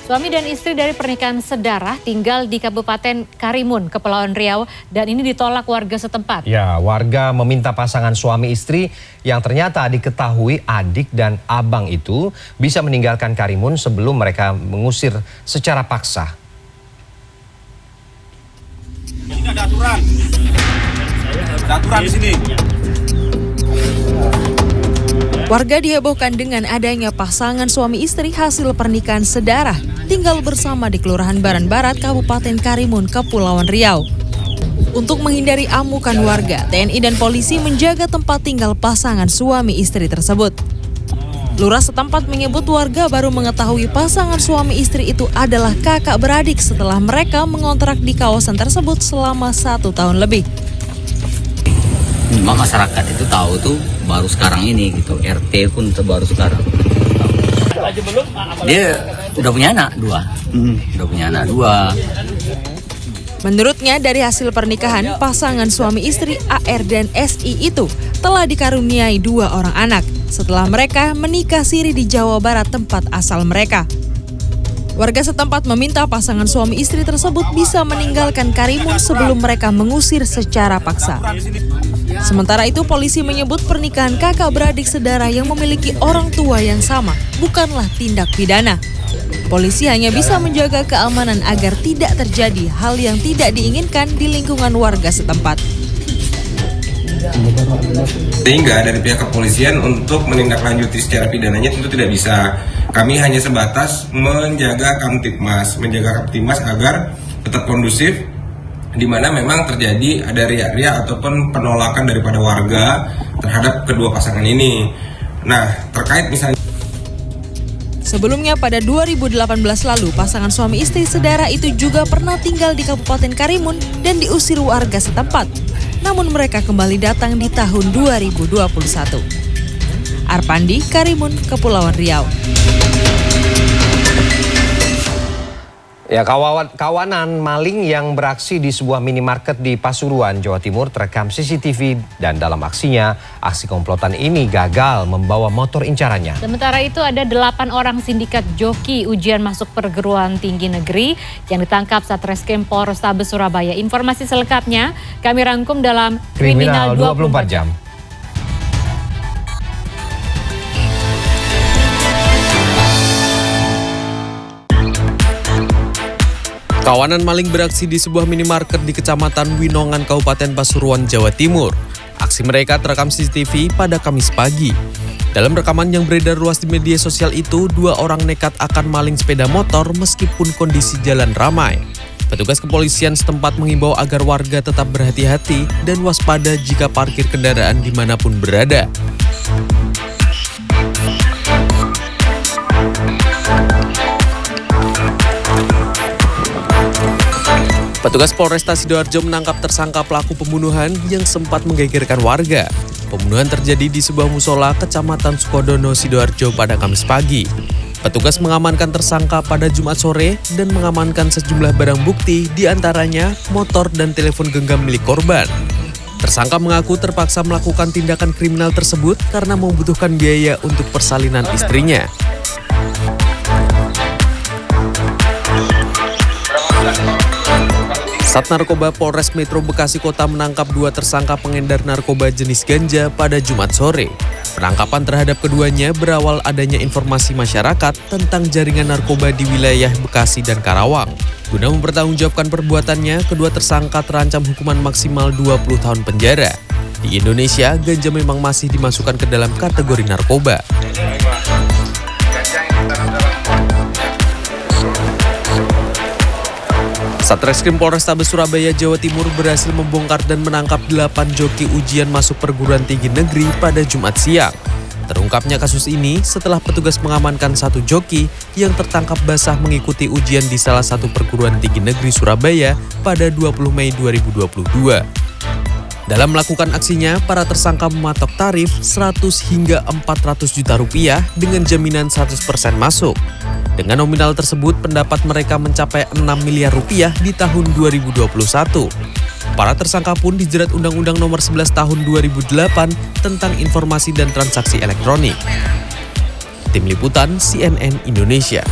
Suami dan istri dari pernikahan sedarah tinggal di Kabupaten Karimun, Kepulauan Riau, dan ini ditolak warga setempat. Ya, warga meminta pasangan suami istri yang ternyata diketahui adik dan abang itu bisa meninggalkan Karimun sebelum mereka mengusir secara paksa. Ini ada aturan. Ada aturan di sini. Warga dihebohkan dengan adanya pasangan suami istri hasil pernikahan sedarah tinggal bersama di Kelurahan Baran Barat, Kabupaten Karimun, Kepulauan Riau. Untuk menghindari amukan warga, TNI dan polisi menjaga tempat tinggal pasangan suami istri tersebut. Lurah setempat menyebut warga baru mengetahui pasangan suami istri itu adalah kakak beradik setelah mereka mengontrak di kawasan tersebut selama 1 tahun lebih. Memang masyarakat itu tahu tuh baru sekarang ini gitu, RT pun baru sekarang. Dia udah punya anak 2. Menurutnya dari hasil pernikahan, pasangan suami istri AR dan SI itu telah dikaruniai 2 orang anak setelah mereka menikah siri di Jawa Barat, tempat asal mereka. Warga setempat meminta pasangan suami istri tersebut bisa meninggalkan Karimun sebelum mereka mengusir secara paksa. Sementara itu, polisi menyebut pernikahan kakak beradik sedara yang memiliki orang tua yang sama bukanlah tindak pidana. Polisi hanya bisa menjaga keamanan agar tidak terjadi hal yang tidak diinginkan di lingkungan warga setempat. Sehingga dari pihak kepolisian untuk menindaklanjuti secara pidananya tentu tidak bisa. Kami hanya sebatas menjaga Kamtibmas agar tetap kondusif, di mana memang terjadi ada riak-riak ataupun penolakan daripada warga terhadap kedua pasangan ini. Nah, terkait misalnya Sebelumnya pada 2018 lalu, pasangan suami istri sedara itu juga pernah tinggal di Kabupaten Karimun dan diusir warga setempat. Namun mereka kembali datang di tahun 2021. Arpandi, Karimun, Kepulauan Riau. Ya, kawanan maling yang beraksi di sebuah minimarket di Pasuruan, Jawa Timur terekam CCTV dan dalam aksinya, aksi komplotan ini gagal membawa motor incarannya. Sementara itu ada 8 orang sindikat joki ujian masuk perguruan tinggi negeri yang ditangkap Satreskrim Polrestabes Surabaya. Informasi selengkapnya kami rangkum dalam Kriminal 24 Jam. Kawanan maling beraksi di sebuah minimarket di Kecamatan Winongan, Kabupaten Pasuruan, Jawa Timur. Aksi mereka terekam CCTV pada Kamis pagi. Dalam rekaman yang beredar luas di media sosial itu, 2 orang nekat akan maling sepeda motor meskipun kondisi jalan ramai. Petugas kepolisian setempat mengimbau agar warga tetap berhati-hati dan waspada jika parkir kendaraan dimanapun berada. Petugas Polresta Sidoarjo menangkap tersangka pelaku pembunuhan yang sempat menggegerkan warga. Pembunuhan terjadi di sebuah musola Kecamatan Sukodono, Sidoarjo pada Kamis pagi. Petugas mengamankan tersangka pada Jumat sore dan mengamankan sejumlah barang bukti, diantaranya motor dan telepon genggam milik korban. Tersangka mengaku terpaksa melakukan tindakan kriminal tersebut karena membutuhkan biaya untuk persalinan istrinya. Sat Narkoba Polres Metro Bekasi Kota menangkap 2 tersangka pengedar narkoba jenis ganja pada Jumat sore. Penangkapan terhadap keduanya berawal adanya informasi masyarakat tentang jaringan narkoba di wilayah Bekasi dan Karawang. Guna mempertanggungjawabkan perbuatannya, kedua tersangka terancam hukuman maksimal 20 tahun penjara. Di Indonesia, ganja memang masih dimasukkan ke dalam kategori narkoba. Satreskrim Polrestabes Surabaya, Jawa Timur berhasil membongkar dan menangkap 8 joki ujian masuk perguruan tinggi negeri pada Jumat siang. Terungkapnya kasus ini setelah petugas mengamankan 1 joki yang tertangkap basah mengikuti ujian di salah satu perguruan tinggi negeri Surabaya pada 20 Mei 2022. Dalam melakukan aksinya, para tersangka mematok tarif 100 hingga 400 juta rupiah dengan jaminan 100% masuk. Dengan nominal tersebut, pendapat mereka mencapai 6 miliar rupiah di tahun 2021. Para tersangka pun dijerat Undang-Undang Nomor 11 Tahun 2008 tentang Informasi dan Transaksi Elektronik. Tim Liputan CNN Indonesia.